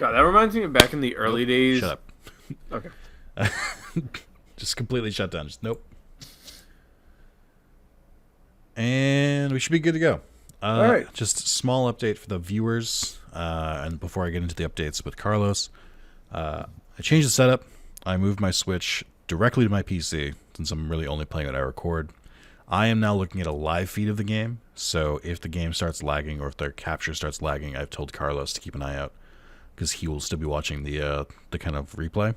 God, that reminds me of back in the early Nope. days. Shut up. Okay. Just completely shut down. Just nope. And we should be good to go. All right. Just a small update for the viewers. And before I get into the updates with Carlos, I changed the setup. I moved my Switch directly to my PC since I'm really only playing when I record. I am now looking at a live feed of the game. So if the game starts lagging or if their capture starts lagging, I've told Carlos to keep an eye out because he will still be watching the kind of replay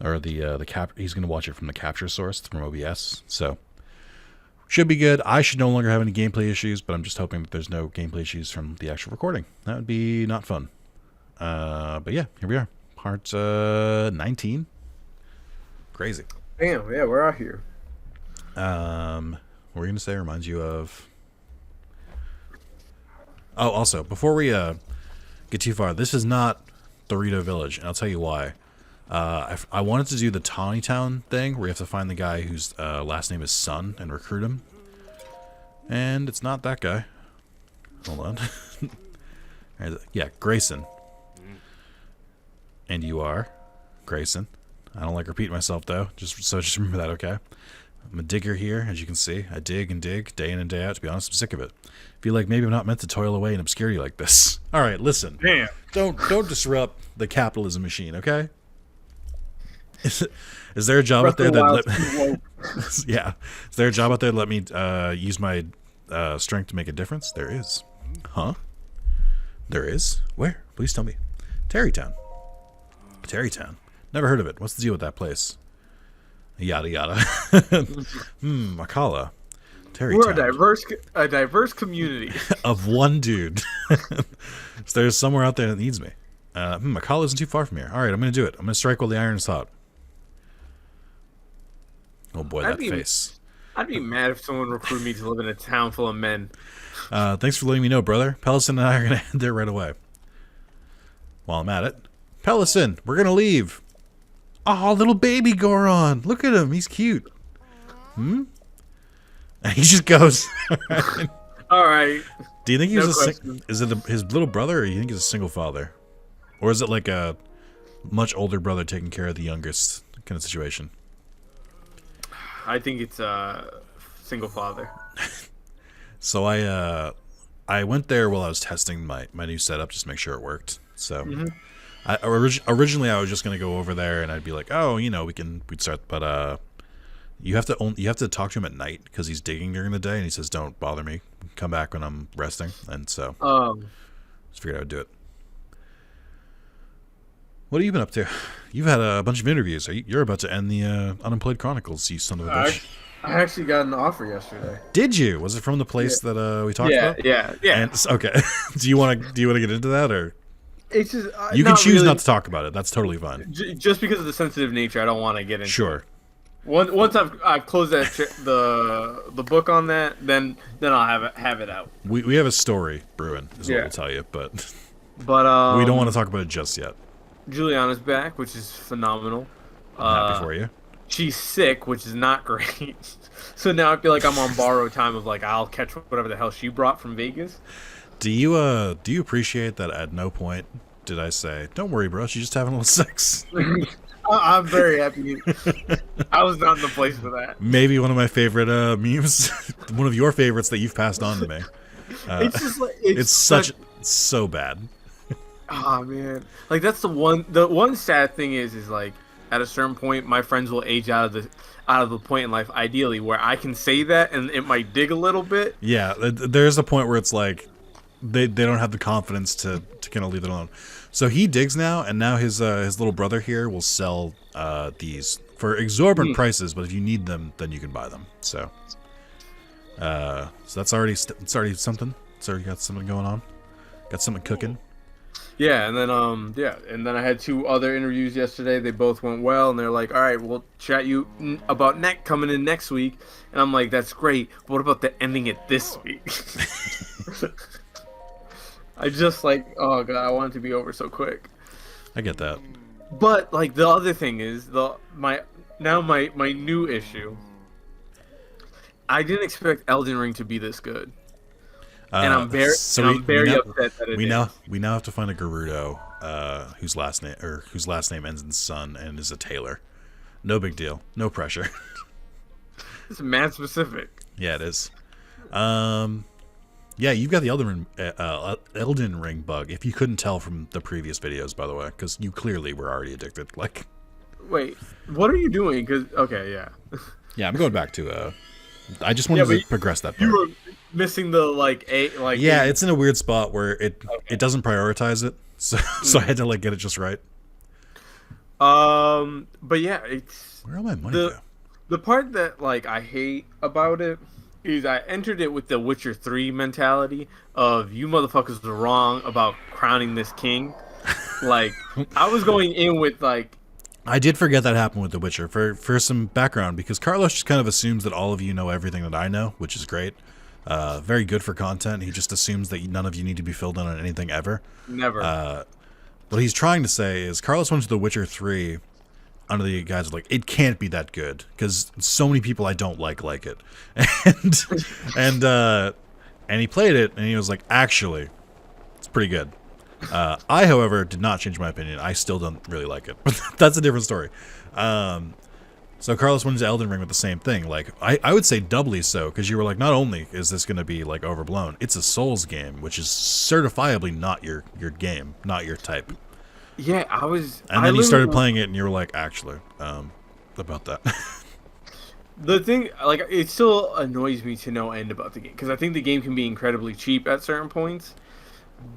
or the cap. He's going to watch it from the capture source from OBS. So should be good. I should no longer have any gameplay issues, but I'm just hoping that there's no gameplay issues from the actual recording. That would be not fun. But yeah, here we are. Part 19. Crazy. Damn, yeah, we're out here. What we're going to say reminds you of... Oh, also, before we get too far, this is not Dorito Village, and I'll tell you why. I wanted to do the Tawny Town thing, where you have to find the guy whose last name is Sun and recruit him. And it's not that guy. Hold on. Yeah, Grayson. And you are Grayson. I don't like repeating myself, though. Just remember that, okay? I'm a digger here, as you can see. I dig and dig, day in and day out. To be honest, I'm sick of it. Feel like maybe I'm not meant to toil away in obscurity like this. All right, listen. Damn. Don't disrupt the capitalism machine, okay? Is there a job out there that yeah? Is there a job out there that let me use my strength to make a difference? There is. Huh? There is? Where? Please tell me. Terrytown. Terrytown. Never heard of it. What's the deal with that place? Yada yada. Makala. Terrytown. We're a diverse community of one dude. So there's somewhere out there that needs me. Makala isn't too far from here. All right, I'm gonna do it. I'm gonna strike while the iron is hot. Oh boy, that face. I'd be mad if someone recruited me to live in a town full of men. Thanks for letting me know, brother. Pellison and I are gonna head there right away. While I'm at it, Pellison, we're gonna leave. Oh, little baby Goron. Look at him. He's cute. And he just goes. All right. Do you think he was is it his little brother, or do you think he's a single father? Or is it like a much older brother taking care of the youngest kind of situation? I think it's a single father. So I went there while I was testing my new setup just to make sure it worked. So originally I was just gonna go over there and I'd be like, oh, we'd start, but you have to talk to him at night because he's digging during the day and he says don't bother me, come back when I'm resting, and so just figured I would do it. What have you been up to? You've had a bunch of interviews. You're about to end the Unemployed Chronicles, you son of a bitch. I actually got an offer yesterday. Did you? Was it from the place that we talked about? Yeah. And, okay. do you want to get into that, or it's just you can choose not to talk about it? That's totally fine. Just because of the sensitive nature, I don't want to get into. Sure. Once I've closed the book on that, then I'll have it out. We have a story brewing, is what we'll tell you, but we don't want to talk about it just yet. Juliana's back, which is phenomenal. I'm happy for you. She's sick, which is not great. So now I feel like I'm on borrowed time of like I'll catch whatever the hell she brought from Vegas. Do you appreciate that at no point did I say, don't worry, bro, she's just having a little sex? I'm very happy. I was not in the place for that. Maybe one of my favorite memes, one of your favorites that you've passed on to me. It's just like it's so bad. Oh man, like that's the one sad thing is like at a certain point my friends will age out of the point in life ideally where I can say that and it might dig a little bit. Yeah, there's a point where it's like they don't have the confidence to kind of leave it alone. So he digs now, and now his little brother here will sell these for exorbitant prices. But if you need them, then you can buy them. So that's already something. It's already got something going on. Got something cooking. Yeah, and then and then I had 2 other interviews yesterday. They both went well, and they're like, "All right, we'll chat you about coming in next week." And I'm like, "That's great, but what about the ending it this week?" I just like, oh god, I want it to be over so quick. I get that. But like the other thing is my new issue. I didn't expect Elden Ring to be this good. and I'm very upset that it is. we now have to find a Gerudo whose last name ends in Sun and is a tailor. No big deal. No pressure. It's man specific. Yeah, it is. Yeah, you've got the Elden Ring bug. If you couldn't tell from the previous videos, by the way, because you clearly were already addicted. Like, wait, what are you doing? Because okay, yeah. Yeah, I'm going back to. I just wanted to progress that part. You were missing the Yeah, it's in a weird spot where it doesn't prioritize it, so I had to get it just right. But yeah, it's where all my money go? The part that I hate about it is I entered it with the Witcher 3 mentality of you motherfuckers were wrong about crowning this king. I was going in with I did forget that happened with The Witcher. For some background, because Carlos just kind of assumes that all of you know everything that I know, which is great. Very good for content. He just assumes that none of you need to be filled in on anything ever. Never. What he's trying to say is Carlos went to The Witcher 3 under the guise of it can't be that good because so many people I don't like it, and he played it and he was like, actually, it's pretty good. I, however, did not change my opinion. I still don't really like it, but that's a different story. So Carlos went into Elden Ring with the same thing. I would say doubly so, because you were like, not only is this going to be overblown, it's a Souls game, which is certifiably not your game, not your type. Yeah, I was. And then you started playing it, and you were like, actually, about that. The thing, it still annoys me to no end about the game, because I think the game can be incredibly cheap at certain points,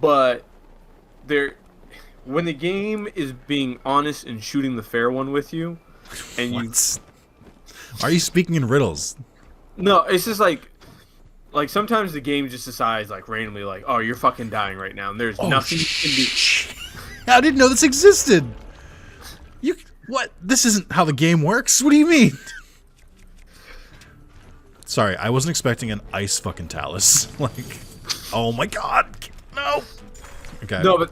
but when the game is being honest and shooting the fair one with you, and you... Are you speaking in riddles? No, it's just sometimes the game just decides randomly oh, you're fucking dying right now, and there's nothing you can do. I didn't know this existed. What? This isn't how the game works? What do you mean? Sorry, I wasn't expecting an ice fucking talus. Oh my god. No. Okay. No,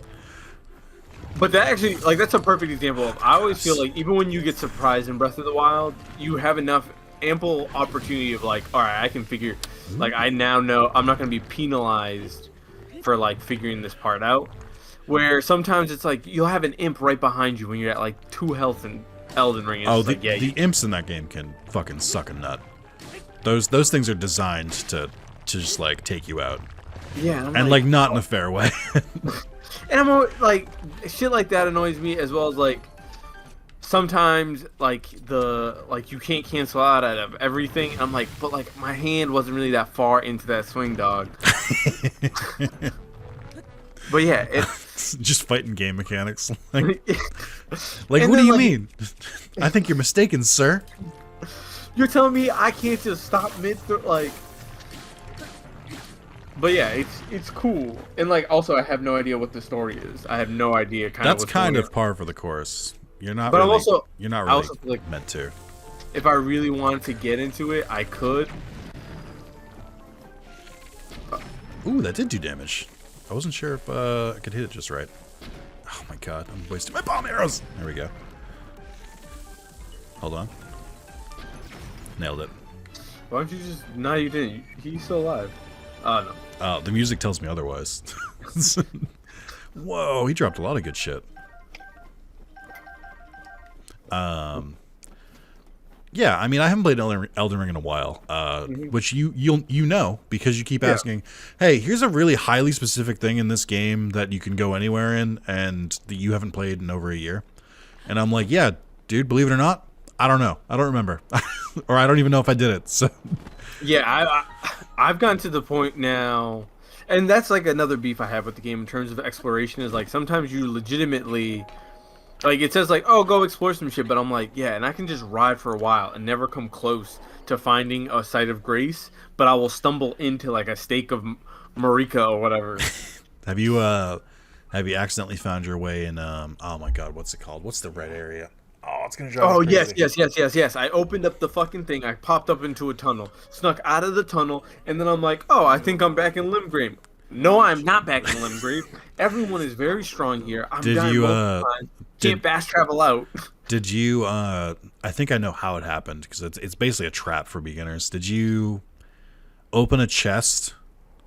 but that actually, that's a perfect example of, I always feel even when you get surprised in Breath of the Wild, you have enough ample opportunity of all right, I can figure, I now know I'm not going to be penalized for figuring this part out. Where sometimes it's you'll have an imp right behind you when you're at 2 health in Elden Ring. And the imps in that game can fucking suck a nut. Those things are designed to just take you out. Yeah, and not in a fair way. And I'm always, shit like that annoys me, as well as sometimes you can't cancel out of everything. I'm but my hand wasn't really that far into that swing, dog. But yeah, it's just fighting game mechanics. What do you mean? I think you're mistaken, sir. You're telling me I can't just stop mid But yeah, it's cool. And also I have no idea what the story is. I have no idea That's kind of par for the course. You're not but really, you're not really meant to. If I really wanted to get into it, I could. Ooh, that did do damage. I wasn't sure if I could hit it just right. Oh my god, I'm wasting my bomb arrows! There we go. Hold on. Nailed it. Why don't you just... No, you didn't. He's still alive. Oh, no. The music tells me otherwise. Whoa, he dropped a lot of good shit. Yeah, I mean, I haven't played Elden Ring in a while, which you know because you keep asking, hey, here's a really highly specific thing in this game that you can go anywhere in and that you haven't played in over a year. And I'm like, yeah, dude, believe it or not, I don't know. I don't remember. Or I don't even know if I did it. So yeah, I've gotten to the point now, and that's another beef I have with the game in terms of exploration is sometimes you legitimately... it says oh, go explore some shit, but I'm yeah, and I can just ride for a while and never come close to finding a site of grace, but I will stumble into a stake of Marika or whatever. Have you accidentally found your way in oh my god, what's it called? What's the red area? Oh, it's gonna drive me crazy. yes. I opened up the fucking thing, I popped up into a tunnel, snuck out of the tunnel, and then I'm oh, I think I'm back in Limgrave. No, I'm not back in Limgrave. Everyone is very strong here. I'm dying multiple times. Can't fast travel out. Did you I think I know how it happened because it's basically a trap for beginners. Did you open a chest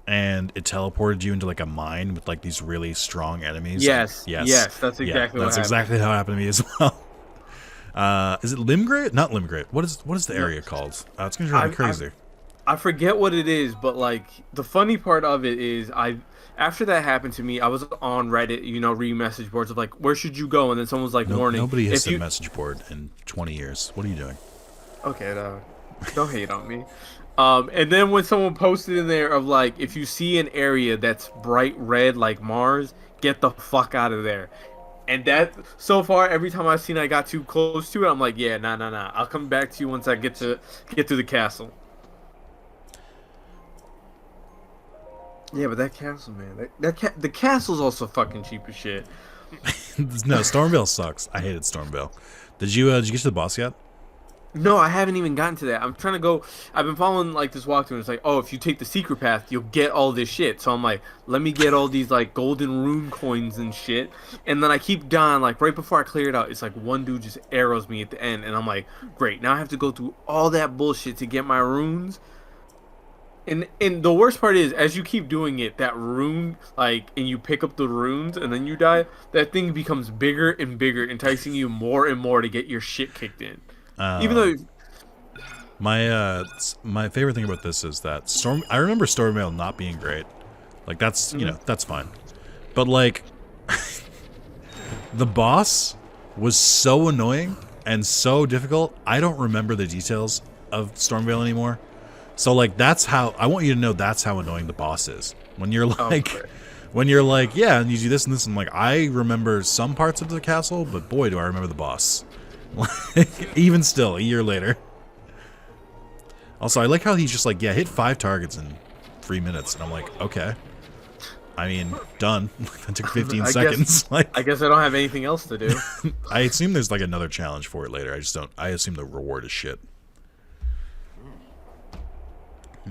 and it teleported you into like a mine with like these really strong enemies. Yes, Yes. yes, that's Yeah, exactly what that's happened. exactly how it happened to me as well. Is it Limgrave? Not Limgrave. What is the No, area called? It's gonna drive me crazy. I forget what it is, but like the funny part of it is I after that happened to me, I was on Reddit, reading message boards of like, where should you go? And then someone was like, No, warning, nobody has if said you message board in 20 years. What are you doing? okay, don't hate on me. And then when someone posted in there of like, if you see an area that's bright red like Mars, get the fuck out of there. And that so far, every time I've seen I got too close to it, I'm like, yeah, nah. I'll come back to you once I get to the castle. Yeah, but that castle, man, the castle's also fucking cheap as shit. No, Stormvale sucks. I hated Stormvale. Did you get to the boss yet? No, I haven't even gotten to that. I'm trying to go. I've been following like this walkthrough, and it's like, oh, if you take the secret path, you'll get all this shit. So I'm like, let me get all these like golden rune coins and shit. And then I keep dying. Like right before I clear it out, it's like one dude just arrows me at the end, and I'm like, great. Now I have to go through all that bullshit to get my runes. And the worst part is, as you keep doing it, that rune, like, and you pick up the runes, and then you die, that thing becomes bigger and bigger, enticing you more and more to get your shit kicked in. Even though, My favorite thing about this is that I remember Stormvale not being great. Like that's that's fine, but like the boss was so annoying and so difficult. I don't remember the details of Stormvale anymore. So like that's how I want you to know that's how annoying the boss is. When you're like when you're like, yeah, and you do this and this, and like I remember some parts of the castle, but boy do I remember the boss. Like even still, a year later. Also, I like how he's just like, yeah, hit 5 targets in 3 minutes, and I'm like, okay. I mean, done. That took 15 seconds. I guess I don't have anything else to do. I assume there's like another challenge for it later. I just don't. I assume the reward is shit.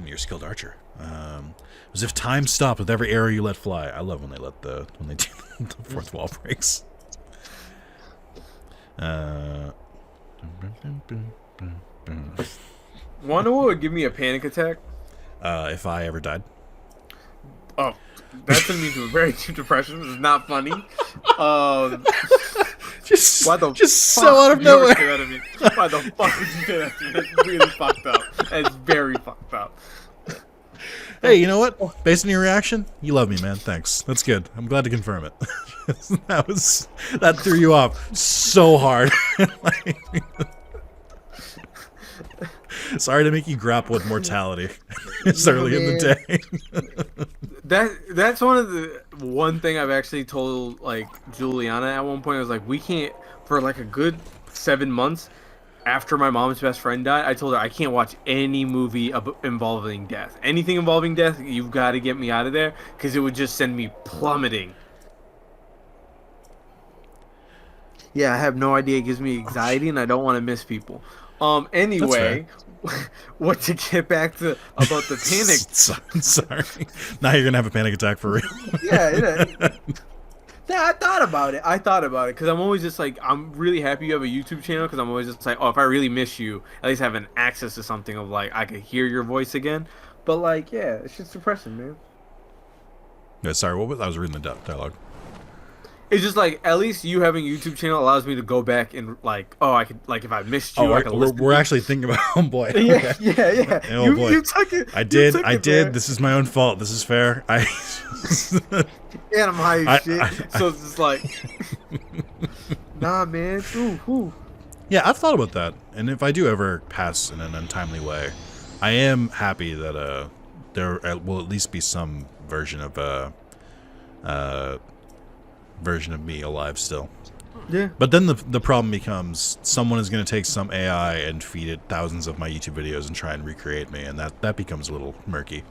You're a skilled archer. As if time stopped with every arrow you let fly. I love when they do the fourth wall breaks. Wanna what would give me a panic attack? If I ever died. Oh, that's gonna lead to a very deep depression. This is not funny. Just, why the just fuck so out of would you ever nowhere. say that to me? Why the fuck would you say that to me? That's really fucked up. That's very fucked up. Hey, you know what? Based on your reaction, you love me, man. Thanks. That's good. I'm glad to confirm it. That threw you off so hard. Sorry to make you grapple with mortality this early in the day. That's one thing I've actually told like Juliana at one point. I was like, we can't for like a good 7 months after my mom's best friend died. I told her I can't watch any movie involving death. Anything involving death, you've got to get me out of there because it would just send me plummeting. Yeah, I have no idea. It gives me anxiety, and I don't want to miss people. Anyway, what to get back to about the panic? Sorry. Now you're gonna have a panic attack for real. Yeah. Yeah, I thought about it because I'm always just like, I'm really happy you have a YouTube channel because I'm always just like, oh, if I really miss you, at least having access to something of like I could hear your voice again. But like, yeah, it's just depressing, man. Yeah, sorry, I was reading the dialogue. It's just like at least you having a YouTube channel allows me to go back and like, oh, I could like if I missed you, I could listen. We're actually thinking about. Oh boy. Yeah, yeah. Oh boy. You took it. I did. Man. This is my own fault. This is fair. And I'm high as shit. So it's just like, nah, man. Ooh. Yeah, I've thought about that, and if I do ever pass in an untimely way, I am happy that there will at least be some version of me alive still. Yeah. But then the problem becomes someone is going to take some AI and feed it thousands of my YouTube videos and try and recreate me, and that becomes a little murky.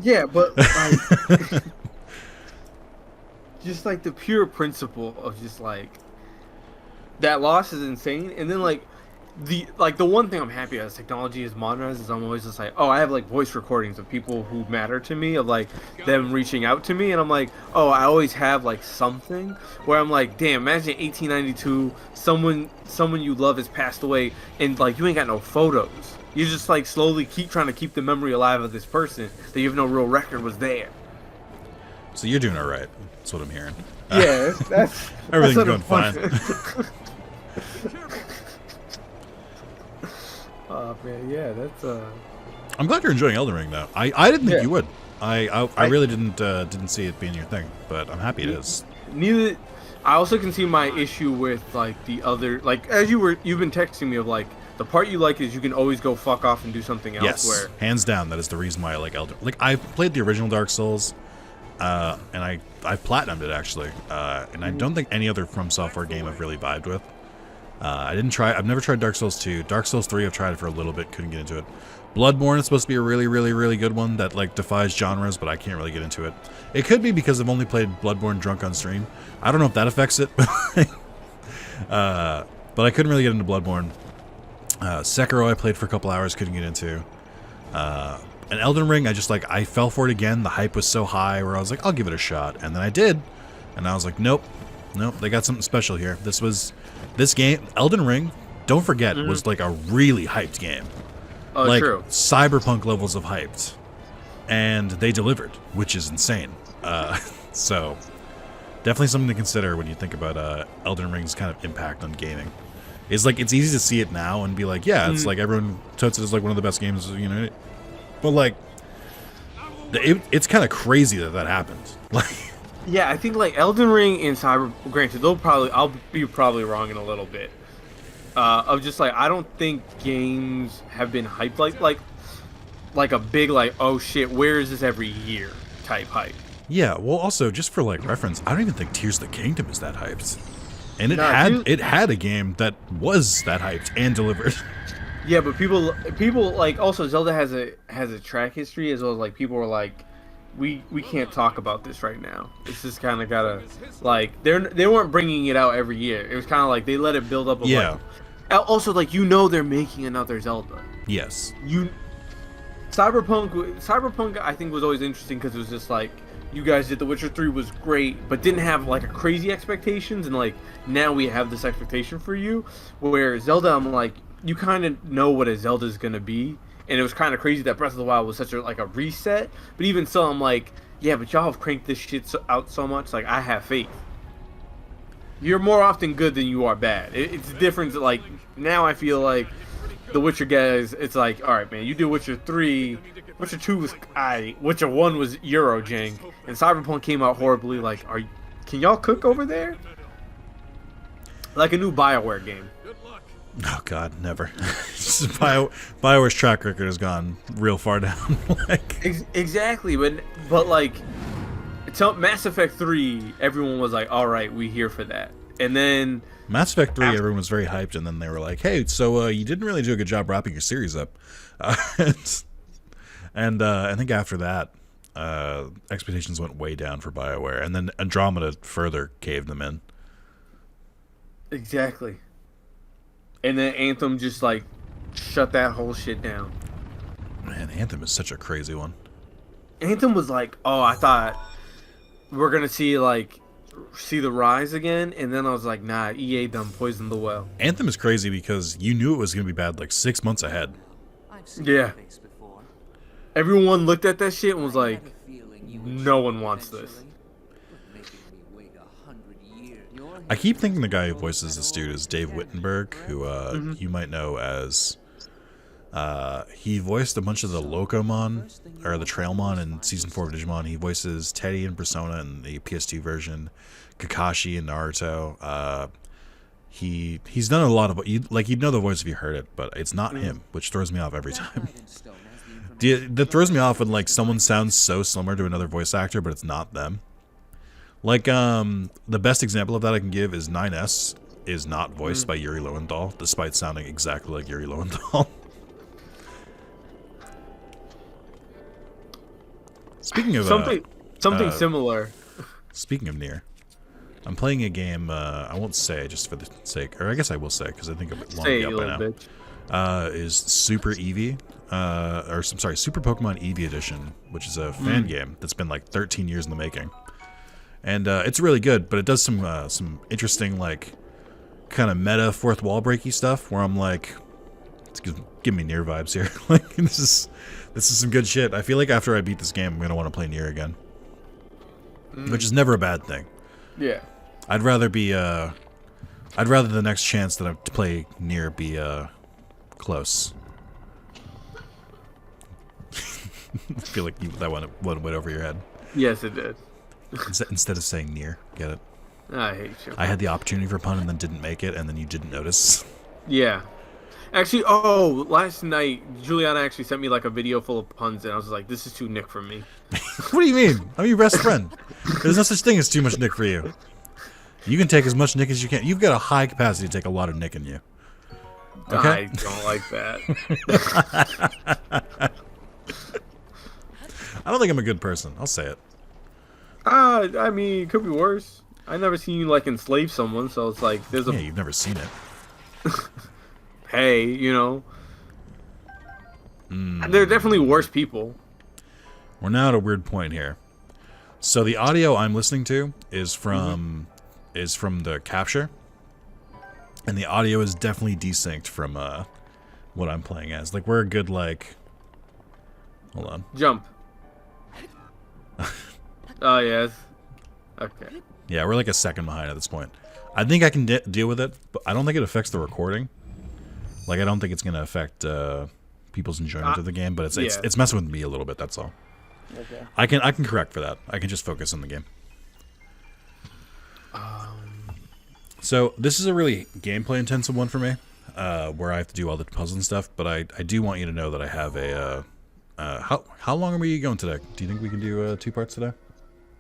Yeah, but like, just like the pure principle of just like that loss is insane, and then like the one thing I'm happy as technology is modernized is I'm always just like, oh, I have like voice recordings of people who matter to me, of like them reaching out to me, and I'm like, oh, I always have like something where I'm like, damn, imagine 1892, someone you love has passed away, and like you ain't got no photos. You just like slowly keep trying to keep the memory alive of this person that you have no real record was there. So you're doing all right. That's what I'm hearing. Yeah, that's Everything's that's going fine. Oh man, yeah, that's I'm glad you're enjoying Elden Ring, though. I didn't think Yeah. you would. I really didn't see it being your thing, but I'm happy it is. neither. I also can see my issue with like the other, like as you've been texting me of like the part you like is you can always go fuck off and do something else. Yes, Where hands down, that is the reason why I like Elden. Like I played the original Dark Souls, and I platinumed it actually, and I don't think any other From Software game I've really vibed with. I've never tried Dark Souls 2. Dark Souls 3 I've tried it for a little bit, couldn't get into it. Bloodborne is supposed to be a really, really, really good one that like defies genres, but I can't really get into it. It could be because I've only played Bloodborne drunk on stream. I don't know if that affects it, but I couldn't really get into Bloodborne. Sekiro I played for a couple hours, couldn't get into. And Elden Ring, I fell for it again. The hype was so high where I was like, I'll give it a shot. And then I did. And I was like, nope, they got something special here. This game, Elden Ring, don't forget, was like a really hyped game. oh, Like true. cyberpunk levels of hyped. And they delivered, which is insane. So definitely something to consider when you think about Elden Ring's kind of impact on gaming. It's like it's easy to see it now and be like, yeah, it's like everyone touts it as like one of the best games, you know. But like, it's kind of crazy that happened. Like, Yeah, I think like Elden Ring and Cyber. Granted, I'll be probably wrong in a little bit. Of just like I don't think games have been hyped like a big like oh shit, where is this every year type hype. yeah. Well, also just for like reference, I don't even think Tears of the Kingdom is that hyped, and Nah, it had a game that was that hyped and delivered. Yeah, but people like also Zelda has a track history as well as like people were like, we can't talk about this right now. It's just kind of gotta like they weren't bringing it out every year. It was kind of like they let it build up. Yeah. Also, like they're making another Zelda. Yes. Cyberpunk I think was always interesting because it was just like you guys did The Witcher 3 was great, but didn't have like a crazy expectations, and like now we have this expectation for you. Where Zelda, I'm like you kind of know what a Zelda is gonna be, and it was kind of crazy that Breath of the Wild was such a reset. But even so, I'm like, yeah, but y'all have cranked this shit out so much. Like I have faith. You're more often good than you are bad. It's different. Like now, I feel like the Witcher guys. It's like, all right, man, you did Witcher 3, Witcher 2 was Witcher 1 was Eurojank, and Cyberpunk came out horribly. Like, can y'all cook over there? Like a new BioWare game. Oh God, never. BioWare's track record has gone real far down. Like, Exactly, but like, Mass Effect 3, everyone was like, all right, we here for that, and then Mass Effect 3, everyone was very hyped, and then they were like, hey, so you didn't really do a good job wrapping your series up. And I think after that, expectations went way down for BioWare, and then Andromeda further caved them in. exactly, and then Anthem just like shut that whole shit down. Man, Anthem is such a crazy one. Anthem was like, oh, I thought we're gonna see the rise again, and then I was like, nah, EA done poisoned the well. Anthem is crazy because you knew it was going to be bad like 6 months ahead. Yeah. Everyone looked at that shit and was like, no one wants this. I keep thinking the guy who voices this dude is Dave Wittenberg, who you might know as... he voiced a bunch of the Locomon, or the Trailmon in Season 4 of Digimon. He voices Teddy in Persona in the PS2 version, Kakashi in Naruto. He's done a lot of... You'd know the voice if you heard it, but it's not him, which throws me off every time. That throws me off when like someone sounds so similar to another voice actor, but it's not them. Like, the best example of that I can give is 9S is not voiced by Yuri Lowenthal, despite sounding exactly like Yuri Lowenthal. Speaking of something similar. Speaking of Nier, I'm playing a game. I won't say just for the sake, or I guess I will say because I think it won't be up by now. Is Super Eevee, Super Pokemon Eevee Edition, which is a fan game that's been like 13 years in the making, and it's really good. But it does some interesting like kind of meta fourth wall breaky stuff where I'm like, excuse give me Nier vibes here. Like this is some good shit. I feel like after I beat this game, I'm gonna want to play Nier again, which is never a bad thing. Yeah. I'd rather the next chance that I to play Nier be close. I feel like that one went over your head. Yes, it did. Instead of saying Nier, get it? I hate you. I had the opportunity for a pun and then didn't make it, and then you didn't notice. Yeah. Actually, last night, Juliana actually sent me like a video full of puns, and I was like, this is too Nick for me. What do you mean? I'm your best friend. There's no such thing as too much Nick for you. You can take as much Nick as you can. You've got a high capacity to take a lot of Nick in you. Okay? I don't like that. I don't think I'm a good person. I'll say it. I mean, it could be worse. I've never seen you like enslave someone, so it's like there's a Yeah, you've never seen it. hey, you know. They're definitely worse people. We're now at a weird point here. So the audio I'm listening to is from the capture, and the audio is definitely desynced from what I'm playing as. Like we're a good like. Hold on. Jump. Oh yes. Okay. Yeah, we're like a second behind at this point. I think I can deal with it, but I don't think it affects the recording. Like I don't think it's gonna affect people's enjoyment of the game, but it's messing with me a little bit. That's all. Okay. I can correct for that. I can just focus on the game. So this is a really gameplay intensive one for me, where I have to do all the puzzles and stuff. But I do want you to know that I have a. How long are we going today? Do you think we can do 2 parts today?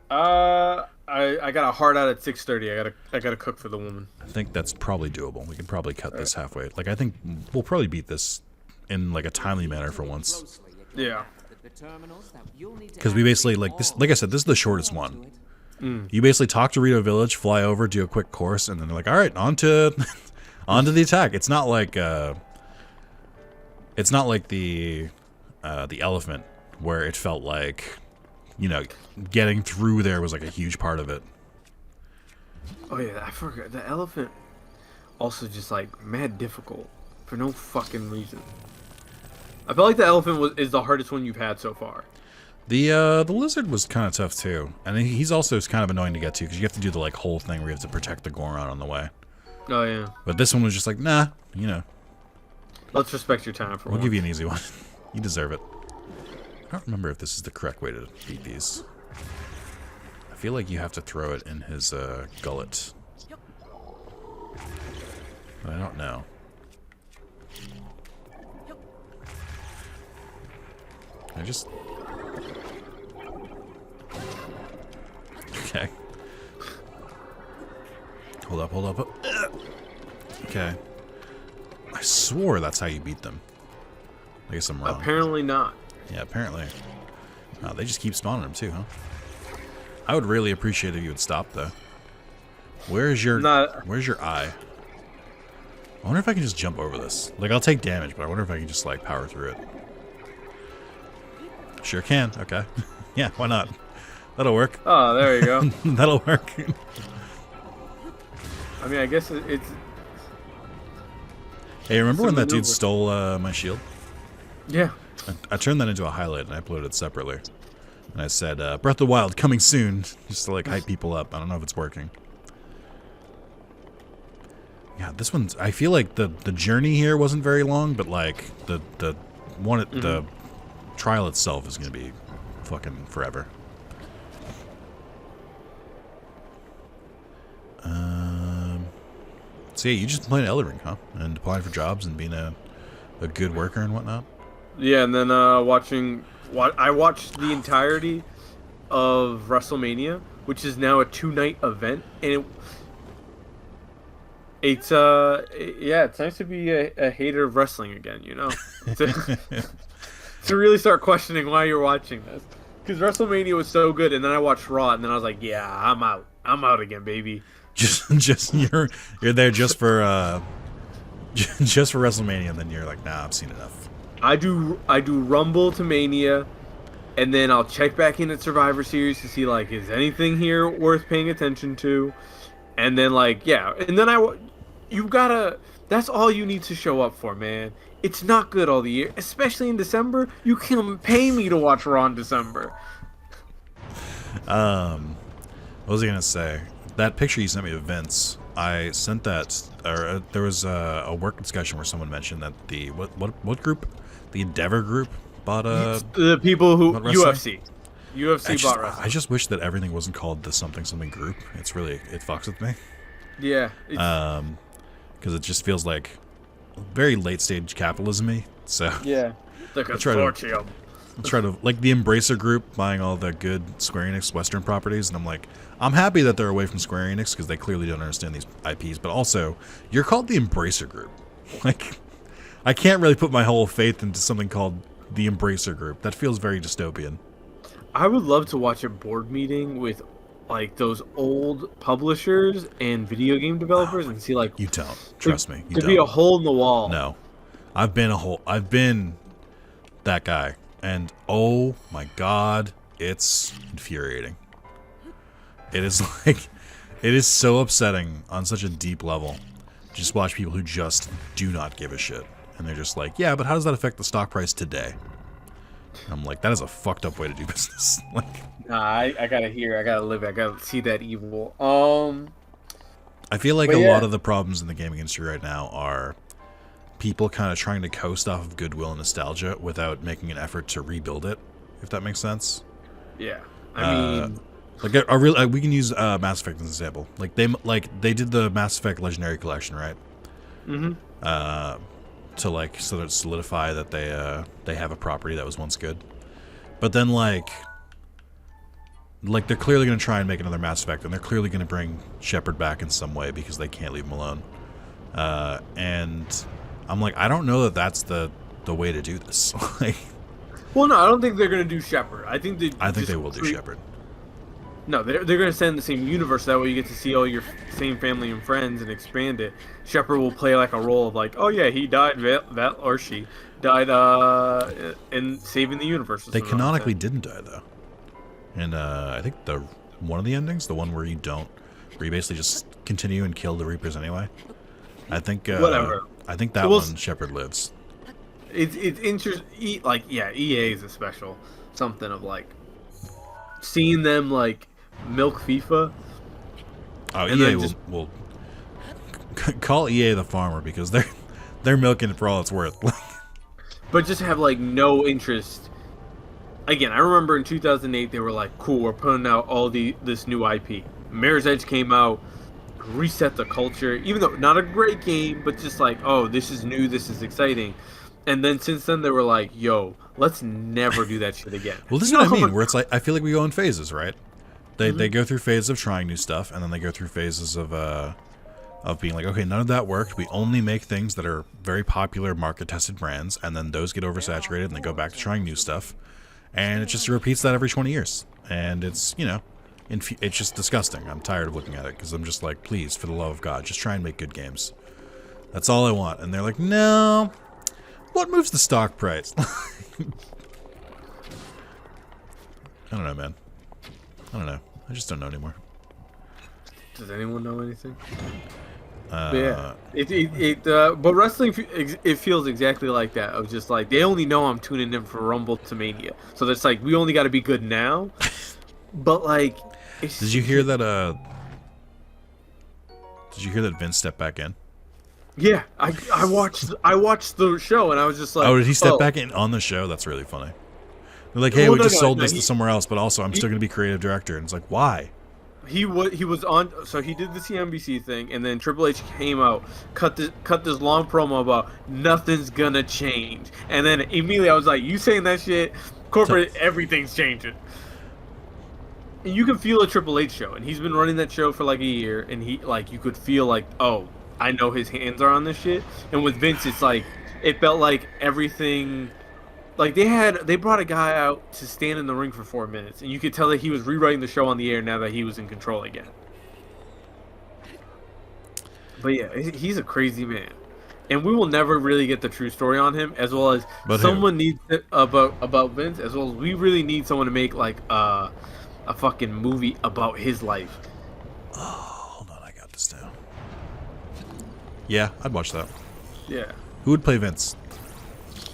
I got a hard out at 6:30. I gotta cook for the woman. I think that's probably doable. We can probably cut this halfway. Like I think we'll probably beat this in like a timely manner for once. Yeah. Because we basically like this. Like I said, this is the shortest one. You basically talk to Rito Village, fly over, do a quick course, and then they're like, "All right, on to the attack." It's not like the elephant where it felt like, you know, getting through there was like a huge part of it. Oh yeah, I forgot the elephant. Also, just like mad difficult for no fucking reason. I felt like the elephant is the hardest one you've had so far. The lizard was kind of tough too, and he's also kind of annoying to get to because you have to do the like whole thing where you have to protect the Goron on the way. Oh yeah. But this one was just like, nah, you know. Let's respect your time for. We'll give you an easy one. You deserve it. I don't remember if this is the correct way to beat these. I feel like you have to throw it in his gullet. But I don't know. I just... Okay. Hold up. Okay. I swore that's how you beat them. I guess I'm wrong. Apparently not. Yeah, apparently. Oh, they just keep spawning them too, huh? I would really appreciate if you would stop, though. Where's your eye? I wonder if I can just jump over this. Like, I'll take damage, but I wonder if I can just, like, power through it. Sure can. Okay. Yeah, why not? That'll work. Oh, there you go. That'll work. I mean, I guess it's... Hey, remember when that dude stole my shield? Yeah. I turned that into a highlight and I uploaded it separately. And I said, Breath of the Wild coming soon, just to like hype people up. I don't know if it's working. Yeah, this one's... I feel like the journey here wasn't very long, but like the trial itself is going to be fucking forever. So yeah, you just playing Elden Ring, huh? And applying for jobs and being a good worker and whatnot? Yeah, and then I watched the entirety of WrestleMania, which is now a 2-night event, and it's nice to be a hater of wrestling again, you know. To really start questioning why you're watching this, because WrestleMania was so good, and then I watched Raw, and then I was like, yeah, I'm out again, baby. Just you're there just for just for WrestleMania, and then you're like, nah, I've seen enough. I do Rumble to Mania, and then I'll check back in at Survivor Series to see like, is anything here worth paying attention to, and then like, yeah, and then you gotta That's all you need to show up for, man. It's not good all the year, especially in December. You can pay me to watch Raw in December. What was I gonna say? That picture you sent me of Vince, I sent that. Or there was a work discussion where someone mentioned that the what group? The Endeavor group bought It's the people who bought wrestling? UFC bought wrestling. I just wish that everything wasn't called the something group. It fucks with me. Yeah. Because it just feels like very late stage capitalism-y. So Yeah. The consortium. try to like the Embracer Group buying all the good Square Enix Western properties, and I'm like, I'm happy that they're away from Square Enix because they clearly don't understand these IPs. But also, you're called the Embracer Group. Like, I can't really put my whole faith into something called the Embracer Group. That feels very dystopian. I would love to watch a board meeting with like those old publishers and video game developers and see like You don't trust me. You to don't. be a hole in the wall. No, I've been that guy, and oh my god, it's infuriating. It is like, it is so upsetting on such a deep level. Just watch people who just do not give a shit, and they're just like, yeah, but how does that affect the stock price today? And I'm like, that is a fucked up way to do business. Like, Nah, I gotta hear, I gotta live it, I gotta see that evil. I feel like But a yeah. lot of the problems in the gaming industry right now are people kind of trying to coast off of goodwill and nostalgia without making an effort to rebuild it, if that makes sense. Yeah, I mean, Like a real, we can use Mass Effect as an example. Like they did the Mass Effect Legendary Collection, right? To like sort of solidify that they have a property that was once good, but then like they're clearly going to try and make another Mass Effect, and they're clearly going to bring Shepard back in some way because they can't leave him alone. And I'm like, I don't know that that's the way to do this. Like, well, no, I don't think they're gonna do Shepard. I think they will do Shepard. No, they're gonna send the same universe. That way, you get to see all your same family and friends and expand it. Shepard will play like a role of like, oh yeah, he died, or she died, in saving the universe. They canonically didn't die though, and I think one of the endings, the one where you basically just continue and kill the Reapers anyway. I think whatever. I think that one Shepard lives. It's interesting. Like, yeah, EA is a special something of like seeing them like milk FIFA. Oh, and EA then just- will call EA the farmer because they're milking it for all it's worth. but just have like no interest. Again, I remember in 2008 they were like, "Cool, we're putting out all this new IP." Mirror's Edge came out, reset the culture. Even though not a great game, but just like, "Oh, this is new, this is exciting." And then since then they were like, "Yo, let's never do that shit again." Well, this is what I mean. Where it's like I feel like we go in phases, right? They go through phases of trying new stuff, and then they go through phases of being like, okay, none of that worked. We only make things that are very popular, market-tested brands, and then those get oversaturated, and they go back to trying new stuff, and it just repeats that every 20 years, and it's it's just disgusting. I'm tired of looking at it because I'm just like, please, for the love of God, just try and make good games. That's all I want. And they're like, no. What moves the stock price? I don't know, man. I don't know. I just don't know anymore. Does anyone know anything? But yeah, but wrestling, it feels exactly like that. Of just like they only know I'm tuning in for Rumble to Mania, so it's like we only got to be good now. But like, did you hear that? Did you hear that Vince stepped back in? Yeah, I watched the show and I was just like, oh, did he step back in on the show? That's really funny. They're like, hey, we just sold this to somewhere else, but also I'm still going to be creative director. And it's like, why? He was on, so he did the CNBC thing, and then Triple H came out, cut this long promo about nothing's gonna change, and then immediately I was like, you saying that shit? Corporate, everything's changing. And you can feel a Triple H show, and he's been running that show for like a year, and he like you could feel like, oh, I know his hands are on this shit. And with Vince, it's like it felt like everything. Like they brought a guy out to stand in the ring for 4 minutes, and you could tell that he was rewriting the show on the air now that he was in control again. But yeah, he's a crazy man, and we will never really get the true story on him. As well as someone needs to, about Vince, as well as we really need someone to make like a fucking movie about his life. Oh, hold on, I got this down. Yeah, I'd watch that. Yeah. Who would play Vince?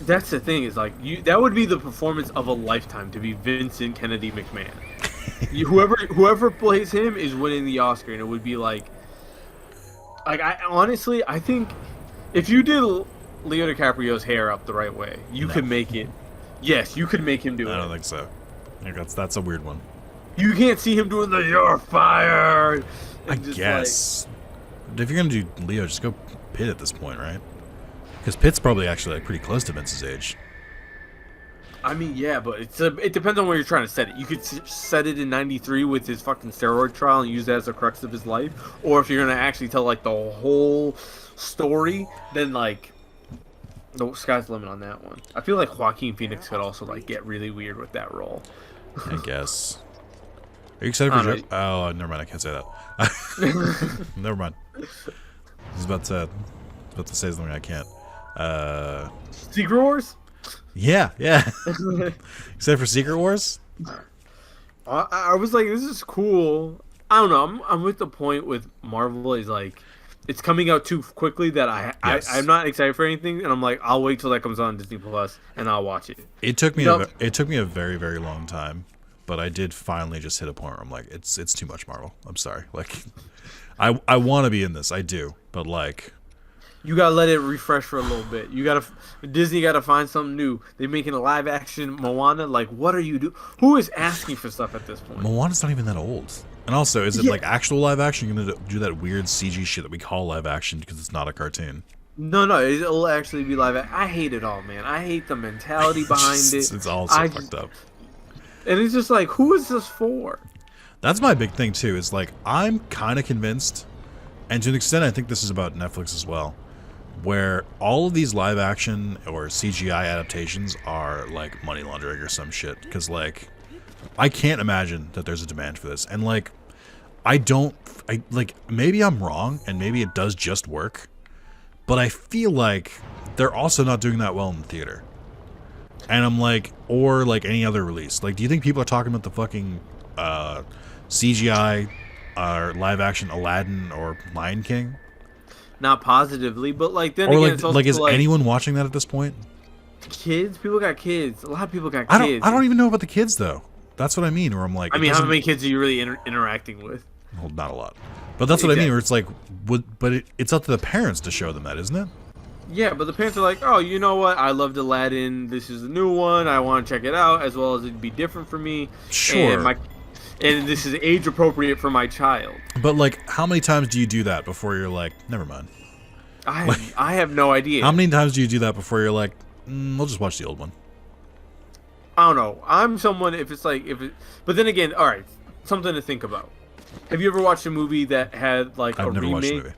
That's the thing is like that would be the performance of a lifetime to be Vincent Kennedy McMahon. Whoever plays him is winning the Oscar, and it would be like I honestly I think if you did Leo DiCaprio's hair up the right way, you No. could make it. Yes, you could make him do I it. don't think so. I think that's a weird one. You can't see him doing the "You're fired." I and just, guess. If you're gonna do Leo, just go Pitt at this point, right? Because Pitt's probably actually like pretty close to Vince's age. I mean, yeah, but it depends on where you're trying to set it. You could set it in '93 with his fucking steroid trial and use that as the crux of his life, or if you're gonna actually tell like the whole story, then like the sky's the limit on that one. I feel like Joaquin Phoenix could also like get really weird with that role. I guess. Are you excited for Joker? Oh, never mind. I can't say that. Never mind. I was about to say something I can't. Secret Wars? Yeah. Except for Secret Wars? I was like, this is cool. I don't know. I'm with the point with Marvel is like, it's coming out too quickly that I'm not excited for anything, and I'm like, I'll wait till that comes on Disney Plus and I'll watch it. It took me a very, very long time, but I did finally just hit a point where I'm like, it's too much Marvel. I'm sorry. Like, I want to be in this. I do, but like. You gotta let it refresh for a little bit. Disney gotta find something new. They're making a live action Moana. Like, what are you do? Who is asking for stuff at this point? Moana's not even that old. And also, is it like actual live action? You're gonna do that weird CG shit that we call live action because it's not a cartoon. No, it'll actually be live. I hate it all, man. I hate the mentality behind it. It's all so fucked up. And it's just like, who is this for? That's my big thing too. Is like I'm kind of convinced, and to an extent, I think this is about Netflix as well, where all of these live action or CGI adaptations are like money laundering or some shit. Because like, I can't imagine that there's a demand for this, and like, I like maybe I'm wrong, and maybe it does just work, but I feel like they're also not doing that well in the theater. And I'm like, or like any other release. Like, do you think people are talking about the fucking CGI or live action Aladdin or Lion King? Not positively, but like then or again, like, it's also like is anyone watching that at this point? Kids, people got kids. A lot of people got I kids. don't even know about the kids though. That's what I mean. Where I'm like, I mean, how many kids are you really interacting with? Well, not a lot. But that's what I mean. Where it's like, it's up to the parents to show them that, isn't it? Yeah, but the parents are like, oh, you know what? I loved Aladdin. This is the new one. I want to check it out, as well as it'd be different for me. Sure. And this is age appropriate for my child. But like, how many times do you do that before you're like, never mind? I have no idea. How many times do you do that before you're like, we'll just watch the old one? I don't know. I'm someone but then again, all right, something to think about. Have you ever watched a movie that had like a remake? I've never watched a movie.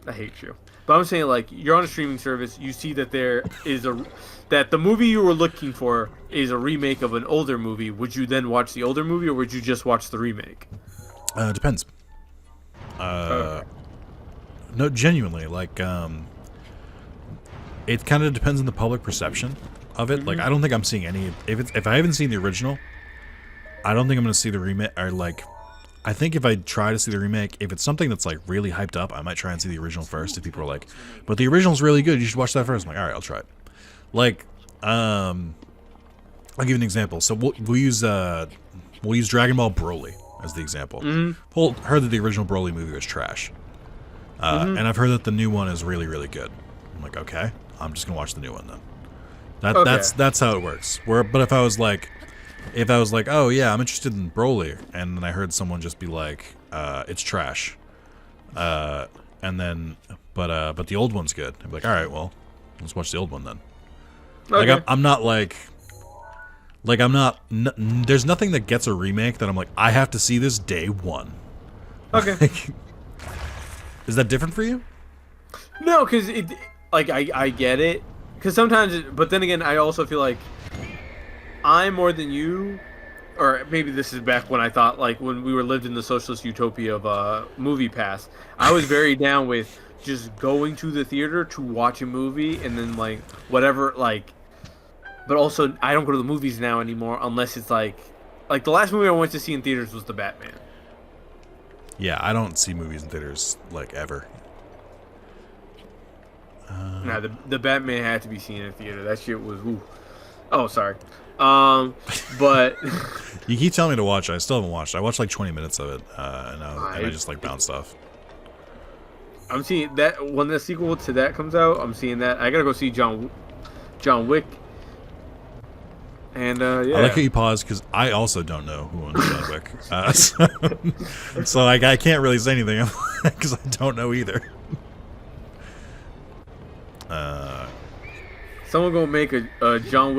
I hate you. But I'm saying, like, you're on a streaming service, you see that that the movie you were looking for is a remake of an older movie. Would you then watch the older movie, or would you just watch the remake? Depends. Okay. No, genuinely, like, it kind of depends on the public perception of it. Mm-hmm. Like, I don't think I'm seeing any. If I haven't seen the original, I don't think I'm going to see the remake. Or like, I think if I try to see the remake, if it's something that's like really hyped up, I might try and see the original first. If people are like, but the original's really good, you should watch that first. I'm like, all right, I'll try it. Like, I'll give you an example. So we'll use Dragon Ball Broly as the example. Mm-hmm. Heard that the original Broly movie was trash, and I've heard that the new one is really, really good. I'm like, okay, I'm just gonna watch the new one then. That's how it works. But if I was like, oh yeah, I'm interested in Broly, and then I heard someone just be like, it's trash, and then but the old one's good. I'd be like, all right, well, let's watch the old one then. Okay. Like I'm not like I'm not. There's nothing that gets a remake that I'm like, I have to see this day one. Okay. Is that different for you? No, because I get it. Because sometimes, but then again, I also feel like I'm more than you, or maybe this is back when I thought, like, when we lived in the socialist utopia of Movie Pass, I was very down with just going to the theater to watch a movie and then, like, whatever, like, but also, I don't go to the movies now anymore unless it's, like the last movie I went to see in theaters was The Batman. Yeah, I don't see movies in theaters, like, ever. Nah, the Batman had to be seen in theater. That shit was. Ooh. Oh, sorry. But You keep telling me to watch it. I still haven't watched. I watched like 20 minutes of it, and I just like bounced off. I'm seeing that when the sequel to that comes out. I'm seeing that. I gotta go see John Wick. And yeah. I like how you paused because I also don't know who owns John Wick. So like I can't really say anything because I don't know either. Someone gonna make a John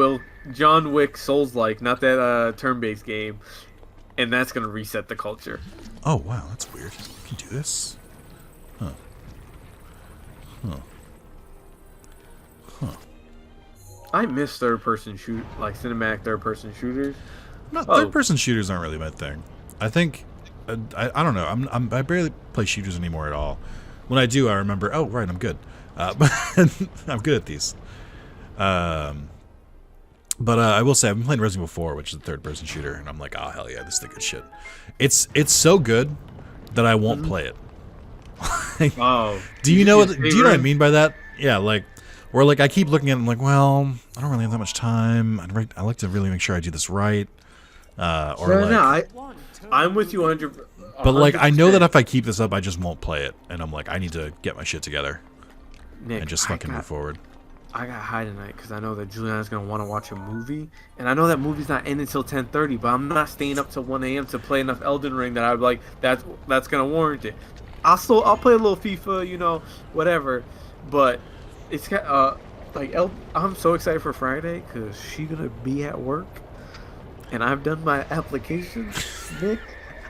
Wick Souls-like, not that turn-based game, and that's gonna reset the culture. Oh wow, that's weird. You can do this? Huh. I miss third-person cinematic third-person shooters. No, third-person shooters aren't really my thing. I think I don't know. I barely play shooters anymore at all. When I do, I remember. Oh right, I'm good. But I'm good at these. But I will say I've been playing Resident Evil 4, which is a third-person shooter, and I'm like, oh hell yeah, this is the good shit. It's so good that I won't play it. Oh, do you know what I mean by that? Yeah, like, where like I keep looking at it, I'm like, well, I don't really have that much time. I like to really make sure I do this right. I'm with you 100. But like, I know that if I keep this up, I just won't play it, and I'm like, I need to get my shit together, Nick, and just fucking move forward. I got high tonight because I know that Juliana's gonna want to watch a movie, and I know that movie's not ending until 10:30. But I'm not staying up till 1 a.m. to play enough Elden Ring that I'm like that's gonna warrant it. I'll play a little FIFA, whatever. But it's got I'm so excited for Friday because she's gonna be at work, and I've done my application, Nick.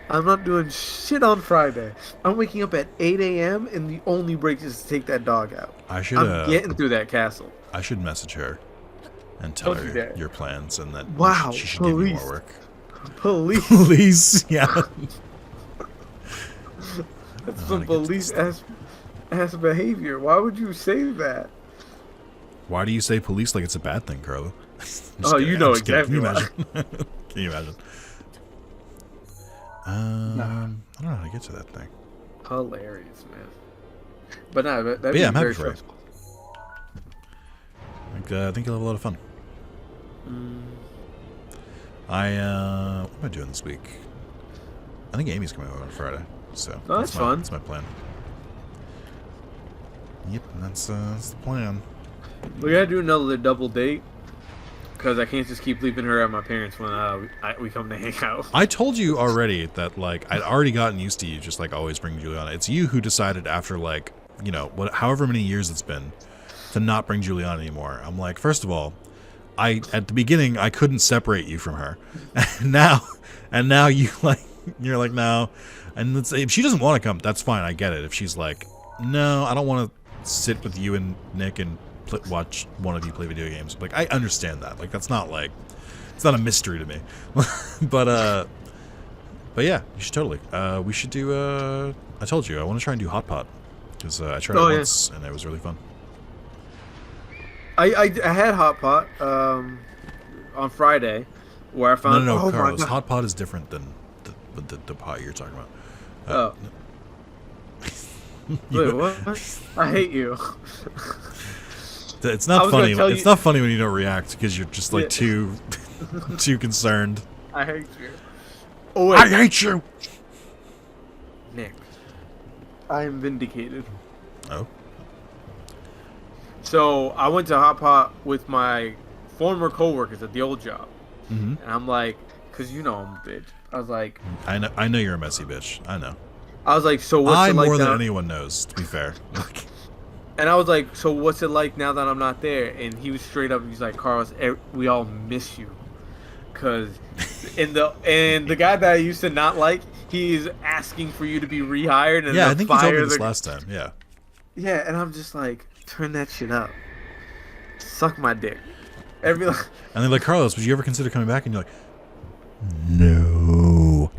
I'm not doing shit on Friday. I'm waking up at 8 a.m. and the only break is to take that dog out. I'm getting through that castle. I should message her and tell her your plans and that she should give you more work. Police, yeah. That's some police ass behavior. Why would you say that? Why do you say police like it's a bad thing, Carlo? Oh, you know exactly. Can you imagine? Can you imagine? I don't know how to get to that thing. Hilarious, man. But no, that'd be I'm happy for you. I think you'll have a lot of fun. What am I doing this week? I think Amy's coming over on Friday, so that's fun. That's my plan. Yep, that's the plan. We gotta do another double date. Because I can't just keep leaving her at my parents when we come to hang out. I told you already that, like, I'd already gotten used to you just, like, always bringing Juliana. It's you who decided after, like, however many years it's been, to not bring Juliana anymore. I'm like, first of all, at the beginning, I couldn't separate you from her. And now you're like, no. And if she doesn't want to come, that's fine. I get it. If she's like, no, I don't want to sit with you and Nick and watch one of you play video games. Like, I understand that. Like, that's not like, it's not a mystery to me. but yeah, you should totally. We should do. I told you I want to try and do hot pot because I tried it once and it was really fun. I had hot pot on Friday where I found. No, Carlos. Hot pot is different than the pot you're talking about. Wait, what? I hate you. It's not funny. It's not funny when you don't react because you're just like too concerned. I hate you. Oh wait. I hate you, Nick. I am vindicated. Oh. So I went to Hot Pot with my former coworkers at the old job, and I'm like, because I'm a bitch. I was like, I know you're a messy bitch. I know. I was like, so what's it like more than anyone knows, to be fair. And I was like, so what's it like now that I'm not there? And he was straight up, he's like, Carlos, we all miss you. Because, and the guy that I used to not like, he's asking for you to be rehired. And I think you told me this last time, yeah. Yeah, and I'm just like, turn that shit up. Suck my dick. And they're like, Carlos, would you ever consider coming back? And you're like, no.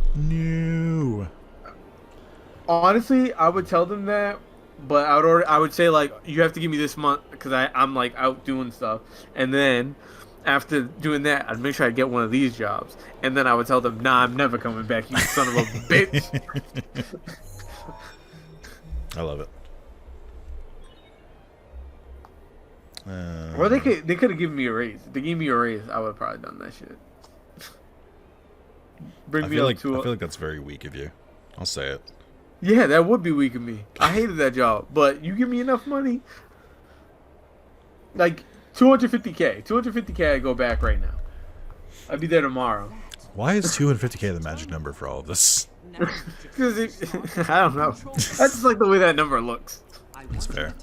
Honestly, I would tell them that, but I would say like, you have to give me this month because I'm like out doing stuff, and then after doing that, I'd make sure I get one of these jobs, and then I would tell them, nah, I'm never coming back, you son of a bitch. I love it. Or they could have given me a raise. If they gave me a raise, I would have probably done that shit. Bring I me feel up like to I feel like that's very weak of you. I'll say it. Yeah, that would be weak of me. I hated that job, but you give me enough money, like 250K. 250K, I go back right now. I'd be there tomorrow. Why is 250K the magic number for all of this? Because I don't know. That's just like the way that number looks. It's fair.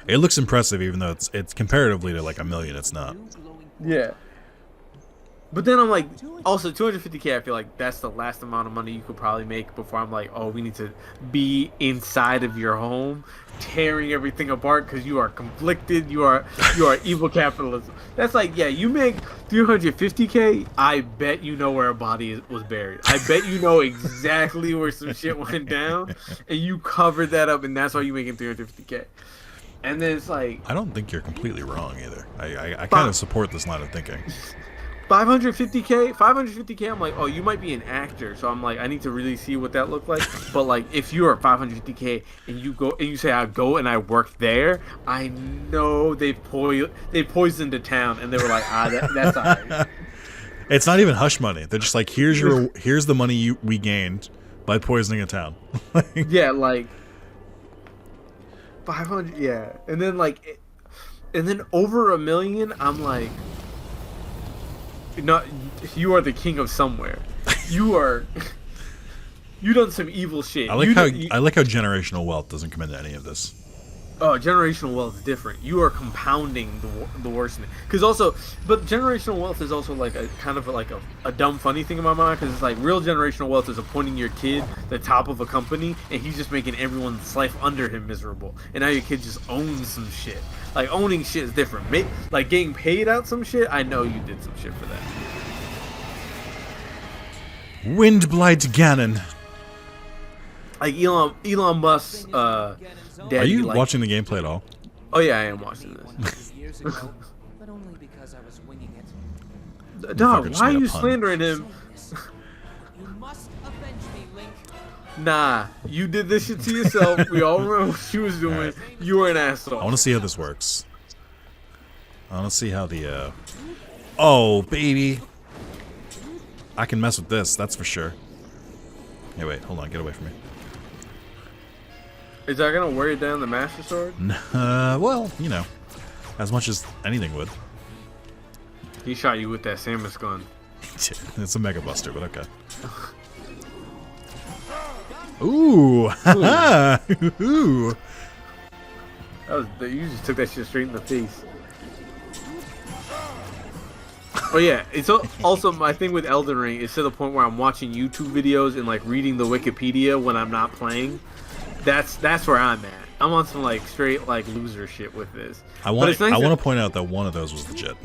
It looks impressive, even though it's comparatively to like $1 million. It's not. Yeah. But then I'm like, also 250K. I feel like that's the last amount of money you could probably make before I'm like, oh, we need to be inside of your home, tearing everything apart because you are conflicted. You are evil capitalism. That's like, yeah, you make 350K. I bet you know where a body was buried. I bet you know exactly where some shit went down, and you covered that up, and that's why you making 350K. And then it's like, I don't think you're completely wrong either. I kind of support this line of thinking. 550K, I'm like, oh, you might be an actor, so I'm like, I need to really see what that looked like. But like, if you are 550K and you go and you say I go and I work there, I know they poisoned the town, and they were like, that's alright. It's not even hush money. They're just like, here's the money we gained by poisoning a town. Yeah, like 500, yeah, and then over $1 million, I'm like. No, you are the king of somewhere. You done some evil shit. I like how generational wealth doesn't come into any of this. Oh, generational wealth is different. You are compounding the worst. Because also, but generational wealth is also like a kind of like a dumb funny thing in my mind. Because it's like real generational wealth is appointing your kid the top of a company, and he's just making everyone's life under him miserable. And now your kid just owns some shit. Like owning shit is different. Like getting paid out some shit. I know you did some shit for that. Windblight Ganon. Like Elon Musk's daddy. Are you watching the gameplay at all? Oh yeah, I am watching this. But only because I was winging it. Dog, why are you slandering him? You must avenge me, Link. Nah, you did this shit to yourself. We all remember what she was doing. Right. You were an asshole. I want to see how this works. I want to see how the oh baby, I can mess with this. That's for sure. Hey, wait, hold on, get away from me. Is that gonna wear down the Master Sword? Well, you know, as much as anything would. He shot you with that Samus gun. It's a Mega Buster, but okay. Ooh, haha, ooh. You just took that shit straight in the face. Oh yeah, it's also my thing with Elden Ring is to the point where I'm watching YouTube videos and like reading the Wikipedia when I'm not playing. That's where I'm at. I'm on some like straight like loser shit with this. I want to point out that one of those was legit.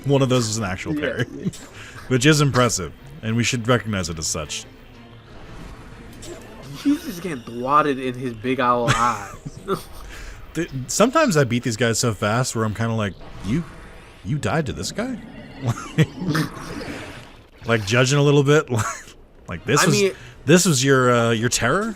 One of those was an actual parry, which is impressive, and we should recognize it as such. He's just getting blotted in his big owl eyes. Sometimes I beat these guys so fast where I'm kind of like, you died to this guy? Like judging a little bit. Like this was your terror?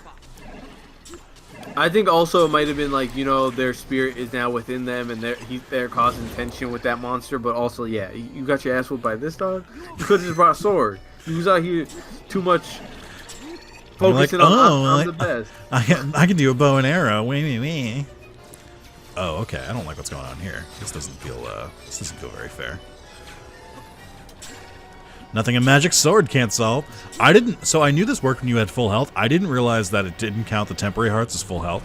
I think also it might have been like, you know, their spirit is now within them and they're causing tension with that monster, but also, yeah, you got your ass whooped by this dog? You could have just brought a sword. You was out here too much focusing on the best. I can do a bow and arrow. Oh, okay. I don't like what's going on here. This doesn't feel very fair. Nothing a magic sword can't solve. So I knew this worked when you had full health. I didn't realize that it didn't count the temporary hearts as full health.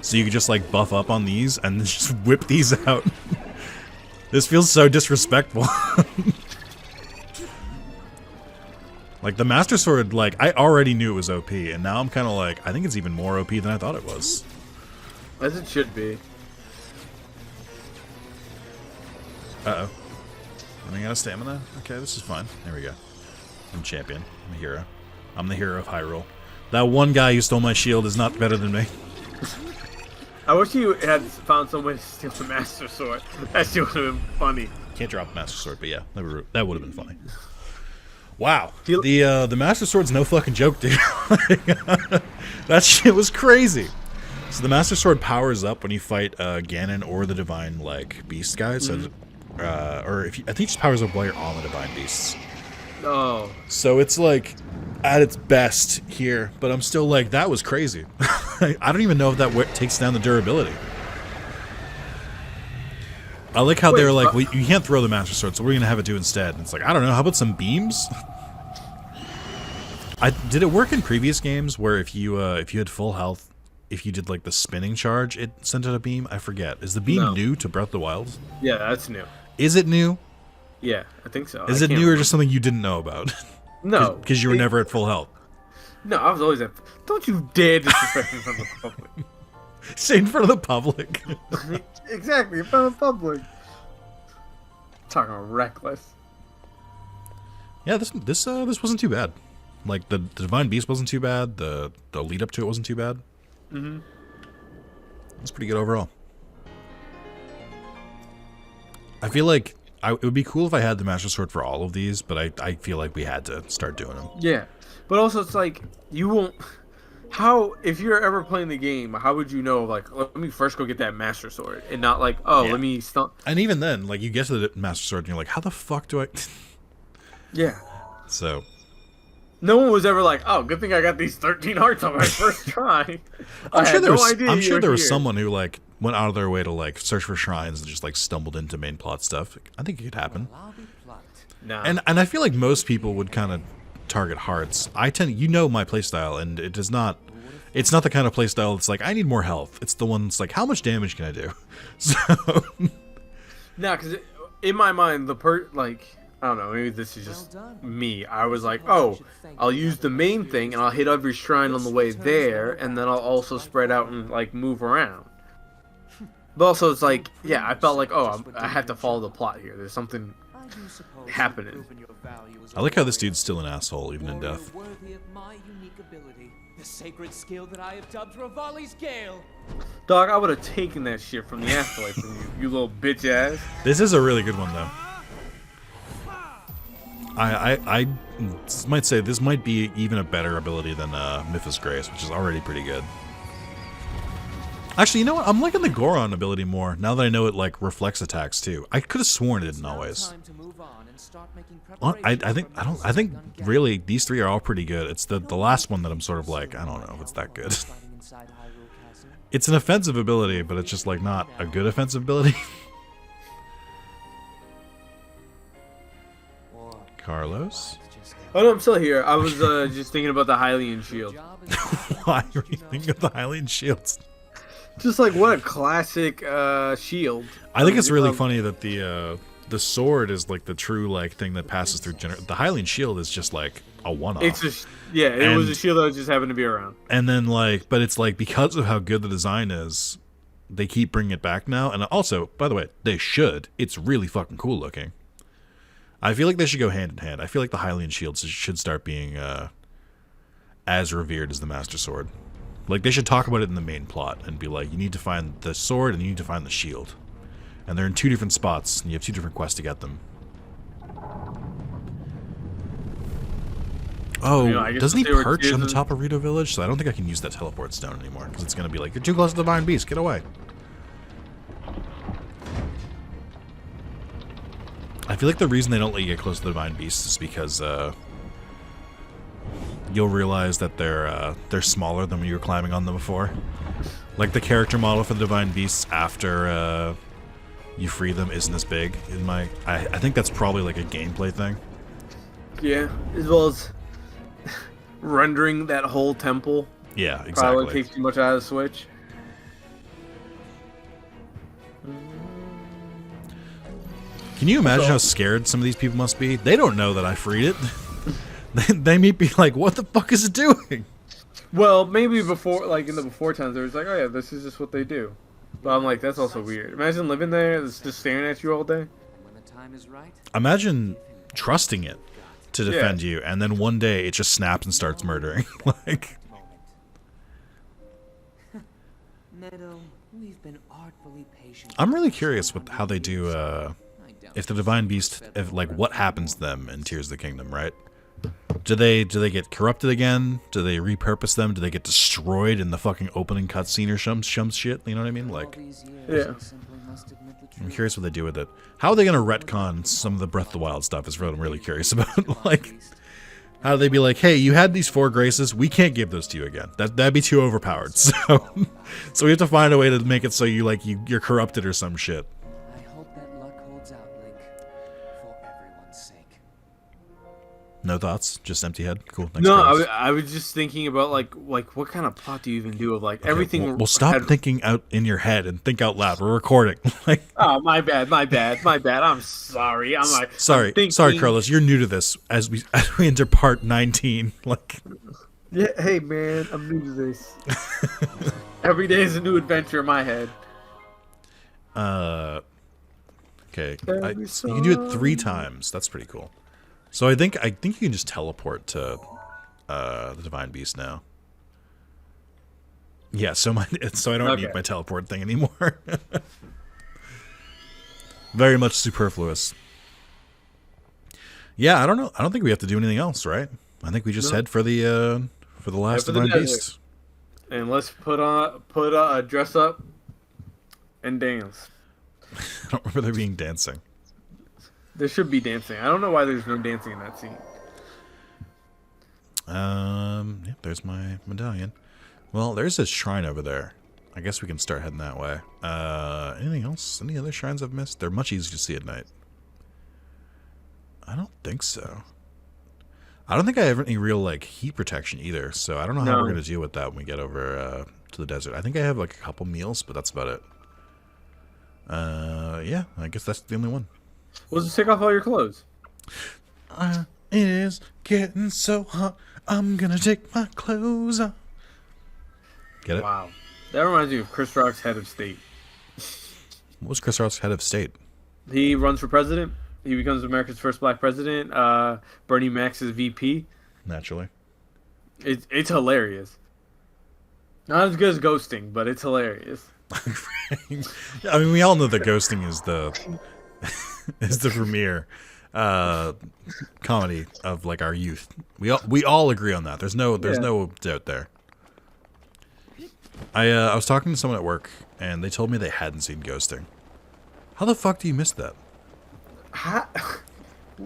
So you could just like buff up on these and just whip these out. This feels so disrespectful. Like the Master Sword, like I already knew it was OP, and now I'm kind of like, I think it's even more OP than I thought it was. As it should be. Uh-oh. Running out of stamina? Okay, this is fine. There we go. I'm champion. I'm a hero. I'm the hero of Hyrule. That one guy who stole my shield is not better than me. I wish you had found some way to steal the Master Sword. That shit would have been funny. Can't drop the Master Sword, but yeah, that would have been funny. Wow. The Master Sword's no fucking joke, dude. That shit was crazy. So the Master Sword powers up when you fight Ganon or the Divine like Beast guy. So, or if you, I think it just powers up while you're on the Divine Beasts. Oh. So it's like at its best here, but I'm still like, that was crazy. I don't even know if that takes down the durability. I like how they're like, well, you can't throw the Master Sword, so what are you gonna have it do instead? And it's like, I don't know. How about some beams? Did it work in previous games where if you had full health, if you did like the spinning charge, it sent out a beam? I forget. Is the beam new to Breath of the Wild? Yeah, that's new. Is it new? Yeah, I think so. Is it new or just something you didn't know about? No, because you were never at full health. No, I was always at. Don't you dare disrespect me in front of the public. Say in front of the public. Exactly, in front of the public. Talking reckless. Yeah, this wasn't too bad. Like the Divine Beast wasn't too bad. The lead up to it wasn't too bad. Mm-hmm. It's pretty good overall. I feel like it would be cool if I had the Master Sword for all of these, but I feel like we had to start doing them. Yeah, but also it's like you won't. How if you're ever playing the game, how would you know? Like, let me first go get that Master Sword, and not like, oh, let me stump. And even then, like you get to the Master Sword, and you're like, how the fuck do I? Yeah. So. No one was ever like, oh, good thing I got these 13 hearts on my first try. I'm sure there was someone who like went out of their way to like search for shrines and just like stumbled into main plot stuff. I think it could happen. Nah. And I feel like most people would kind of target hearts. I tend, my playstyle, and it does not. It's not the kind of playstyle that's like I need more health. It's the one that's like, how much damage can I do? So. Nah, because in my mind, I don't know, maybe this is just me. I was like, oh, I'll use the main thing and I'll hit every shrine on the way there, and then I'll also spread out and like move around. But also it's like, yeah, I felt like, oh, I have to follow the plot here. There's something happening. I like how this dude's still an asshole even in death. The sacred skill that I have dubbed Rivali's Gale. Dog, I would have taken that shit from the afterlife from you little bitch ass. This is a really good one though. I might say this might be even a better ability than Mythos Grace, which is already pretty good. Actually, you know what? I'm liking the Goron ability more now that I know it like reflects attacks too. I could have sworn it didn't always. I think really these three are all pretty good. It's the last one that I'm sort of like, I don't know if it's that good. It's an offensive ability, but it's just like not a good offensive ability. Carlos? Oh no, I'm still here. I was just thinking about the Hylian shield. Why are you thinking of the Hylian shields? Just like what a classic shield. I think it's really funny that the sword is like the true like thing that passes through. The Hylian shield is just like a one-off. It's just it was a shield that just happened to be around. And then like, but it's like because of how good the design is, they keep bringing it back now. And also, by the way, they should. It's really fucking cool looking. I feel like they should go hand in hand. I feel like the Hylian shields should start being as revered as the Master Sword. Like, they should talk about it in the main plot and be like, you need to find the sword and you need to find the shield. And they're in two different spots, and you have two different quests to get them. Oh, doesn't he perch on the top of Rito Village? So I don't think I can use that teleport stone anymore, because it's going to be like, you're too close to the Divine Beast, get away. I feel like the reason they don't let you get close to the Divine Beast is because you'll realize that they're smaller than when you were climbing on them before. Like the character model for the Divine Beasts after you free them isn't as big. I think that's probably like a gameplay thing. Yeah, as well as rendering that whole temple. Yeah, exactly. Probably takes too much out of the Switch. Can you imagine how scared some of these people must be? They don't know that I freed it. They may be like, what the fuck is it doing? Well, maybe before, like in the before times, they was like, oh yeah, this is just what they do. But I'm like, that's also weird. Imagine living there, it's just staring at you all day. Imagine trusting it to defend you, and then one day it just snaps and starts murdering. Like, I'm really curious with how they do. If the Divine Beast, like what happens to them in Tears of the Kingdom, right? Do they get corrupted again? Do they repurpose them? Do they get destroyed in the fucking opening cutscene or some shit? You know what I mean? Like, Yeah. I'm curious what they do with it. How are they gonna retcon some of the Breath of the Wild stuff? Is what I'm really curious about. Like, how do they be like, hey, you had these 4 graces, we can't give those to you again. That'd be too overpowered. So we have to find a way to make it so you're corrupted or some shit. I hope that luck holds out, Link. For everyone's sake. No thoughts? Just empty head? Cool. Thanks, No, Carlos. I was just thinking about like what kind of plot do you even do of like Okay, everything? Well, stop had- thinking out in your head and think out loud. We're recording. Like, Oh, my bad. I'm sorry. I'm sorry, thinking- Carlos. You're new to this. As we enter part 19, like, Yeah, hey man, I'm new to this. Every day is a new adventure in my head. okay, you can do it 3 times. That's pretty cool. So I think you can just teleport to the Divine Beast now. Yeah, so I don't need my teleport thing anymore. Very much superfluous. Yeah, I don't know. I don't think we have to do anything else, right? I think we just head for the last for the Divine desert. Beast. And let's put a dress up and dance. I don't remember there being dancing. There should be dancing. I don't know why there's no dancing in that scene. Yeah, there's my medallion. Well, there's a shrine over there. I guess we can start heading that way. Anything else? Any other shrines I've missed? They're much easier to see at night. I don't think so. I don't think I have any real like heat protection either, so I don't know how we're gonna deal with that when we get over to the desert. I think I have like a couple meals, but that's about it. Yeah, I guess that's the only one. Well, just take off all your clothes. It is getting so hot. I'm gonna take my clothes off. Get it? Wow. That reminds me of Chris Rock's head of state. What was Chris Rock's head of state? He runs for president. He becomes America's first black president. Bernie Mac's his VP. Naturally. It's hilarious. Not as good as ghosting, but it's hilarious. I mean, we all know that ghosting is the premier comedy of like our youth. We all agree on that. There's no doubt there. I was talking to someone at work and they told me they hadn't seen Ghosting. How the fuck do you miss that?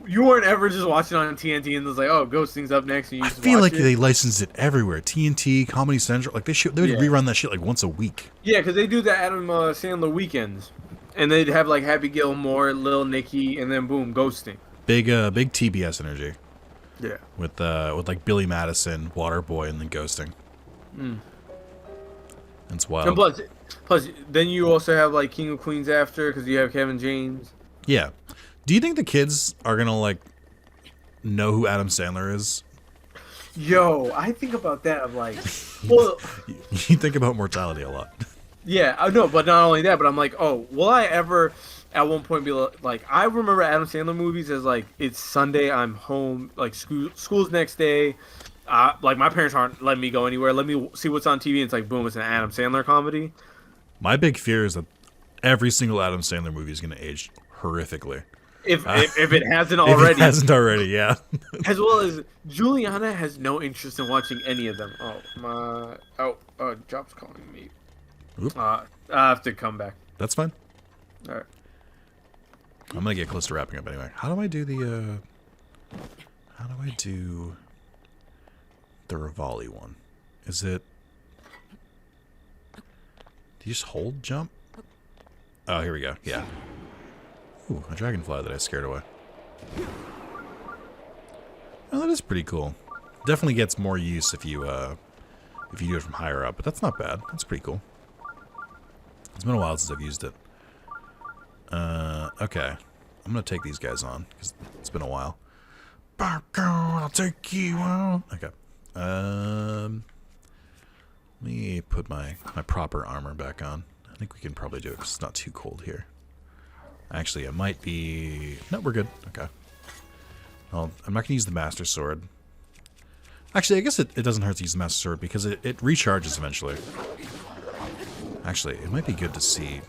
You weren't ever just watching on TNT and it was like, oh, Ghosting's up next. And you I just feel watch like it. they licensed it everywhere. TNT, Comedy Central, like they would rerun that shit like once a week. Yeah, because they do the Adam Sandler weekends, and they'd have like Happy Gilmore, Lil Nicky, and then boom, Ghosting. Big TBS energy. Yeah. With like Billy Madison, Waterboy, and then Ghosting. It's wild. And plus, then you also have like King of Queens after, because you have Kevin James. Yeah. Do you think the kids are gonna like know who Adam Sandler is? Yo, I think about that. I'm like, well, You think about mortality a lot. yeah, I know, but not only that, but I'm like, oh, will I ever at one point be like, I remember Adam Sandler movies as like, it's Sunday, I'm home, like school's next day. Like my parents aren't letting me go anywhere. Let me see what's on TV. And it's like, boom, it's an Adam Sandler comedy. My big fear is that every single Adam Sandler movie is gonna age horrifically. If it hasn't already. If it hasn't already, yeah. As well as Juliana has no interest in watching any of them. Job's calling me. Oop. I have to come back. That's fine. All right. I'm gonna get close to wrapping up anyway. How do I do the Rivali one? Is it? Do you just hold jump? Oh, here we go. Yeah. Ooh, a dragonfly that I scared away. Oh, that is pretty cool. Definitely gets more use if you do it from higher up, but that's not bad. That's pretty cool. It's been a while since I've used it. Okay. I'm gonna take these guys on, because it's been a while. I'll take you on. Okay. Let me put my proper armor back on. I think we can probably do it, because it's not too cold here. Actually, it might be... No, we're good. Okay. Well, I'm not gonna use the Master Sword. Actually, I guess it doesn't hurt to use the Master Sword, because it recharges eventually. Actually, it might be good to see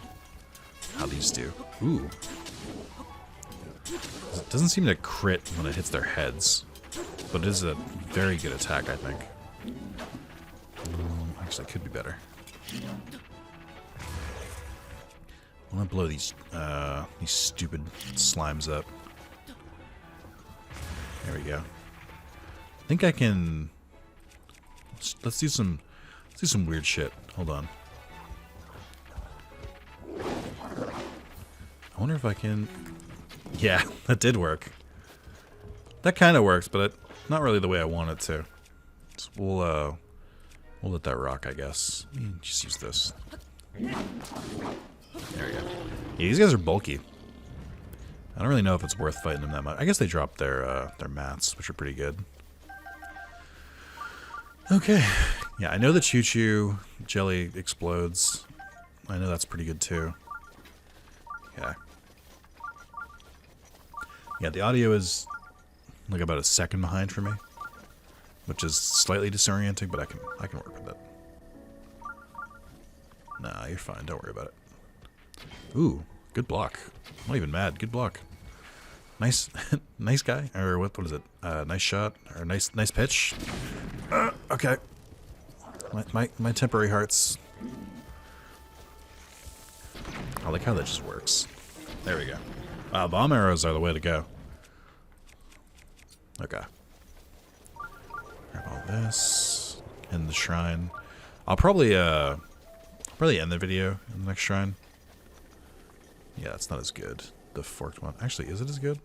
how these do. Ooh. It doesn't seem to crit when it hits their heads. But it is a very good attack, I think. Actually, it could be better. I want to blow these stupid slimes up. There we go. I think I can. Let's do some weird shit. Hold on. I wonder if I can. Yeah, that did work. That kind of works, but not really the way I want it to. So we'll let that rock, I guess. Just use this. There we go. Yeah, these guys are bulky. I don't really know if it's worth fighting them that much. I guess they dropped their mats, which are pretty good. Okay. Yeah, I know the choo-choo jelly explodes. I know that's pretty good too. Yeah. Yeah, the audio is like about a second behind for me, which is slightly disorienting, but I can work with it. Nah, you're fine. Don't worry about it. Ooh, good block. I'm not even mad. Good block. Nice, nice guy. Or what is it? Nice shot or nice pitch. Okay. My temporary hearts. I like how that just works. There we go. Wow, bomb arrows are the way to go. Okay. Grab all this. In the shrine. I'll probably end the video in the next shrine. Yeah, it's not as good. The forked one. Actually, is it as good?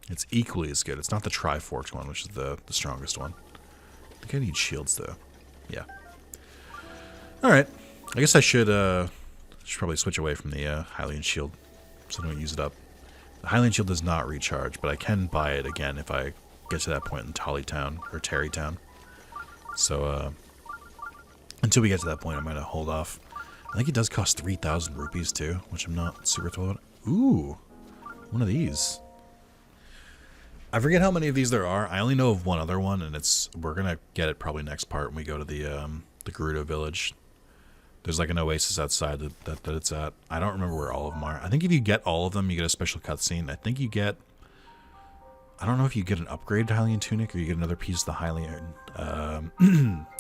It's equally as good. It's not the tri-forked one, which is the strongest one. I think I need shields, though. Yeah. Alright. I guess I should probably switch away from the Hylian shield, so I don't use it up. The Hylian shield does not recharge, but I can buy it again if I get to that point in Town or Terrytown. So, until we get to that point, I'm going to hold off. I think it does cost 3,000 rupees too, which I'm not super thrilled about. Ooh, one of these. I forget how many of these there are. I only know of one other one, and we're gonna get it probably next part when we go to the Gerudo village. There's like an oasis outside that it's at. I don't remember where all of them are. I think if you get all of them, you get a special cutscene. I think you get. I don't know if you get an upgrade to Hylian tunic or you get another piece of the Hylian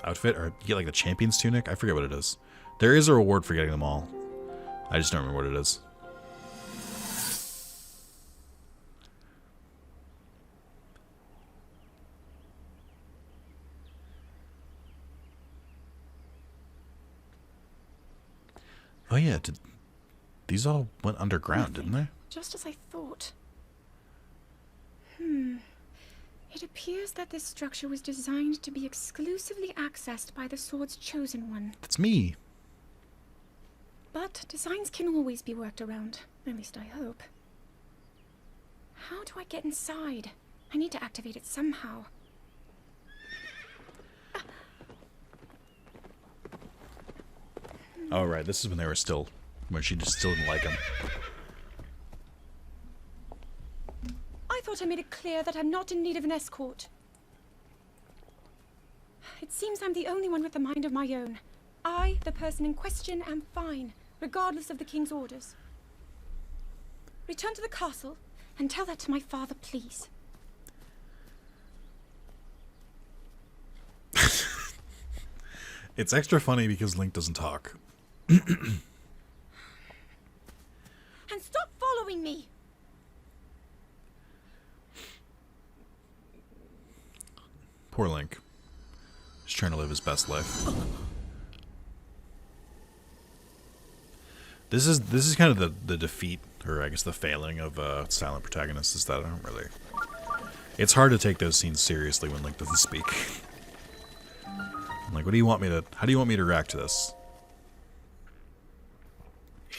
outfit, or you get like the champion's tunic. I forget what it is. There is a reward for getting them all. I just don't remember what it is. Oh yeah, these all went underground, didn't they? Just as I thought. It appears that this structure was designed to be exclusively accessed by the Sword's Chosen One. That's me. But designs can always be worked around. At least I hope. How do I get inside? I need to activate it somehow. Oh right, this is when she just still didn't like him. I thought I made it clear that I'm not in need of an escort. It seems I'm the only one with a mind of my own. I, the person in question, am fine, regardless of the king's orders. Return to the castle and tell that to my father, please. It's extra funny because Link doesn't talk. And stop following me! Poor Link. He's trying to live his best life. This is kind of the defeat, or I guess the failing of silent protagonists, is that I don't really... It's hard to take those scenes seriously when Link doesn't speak. I'm like, what do you want me to... How do you want me to react to this?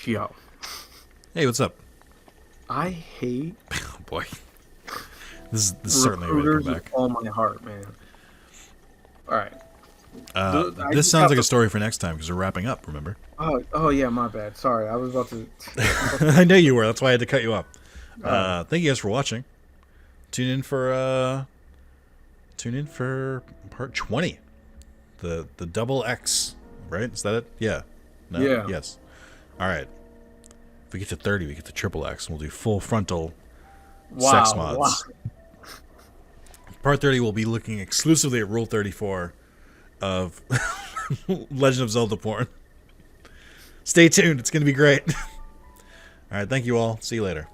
Yo. Hey, what's up? I hate... Oh, boy. This is certainly a way to come back. With all my heart, man. Alright. This sounds like a story for next time, because we're wrapping up, remember? Oh yeah, my bad. Sorry, I was about to... I know you were, that's why I had to cut you off. Thank you guys for watching. Tune in for part 20. The double X, right? Is that it? Yeah. No? Yeah. Yes. Alright. If we get to 30, we get to triple X, and we'll do full frontal sex mods. Wow. Part 30 will be looking exclusively at Rule 34 of Legend of Zelda porn. Stay tuned. It's going to be great. All right. Thank you all. See you later.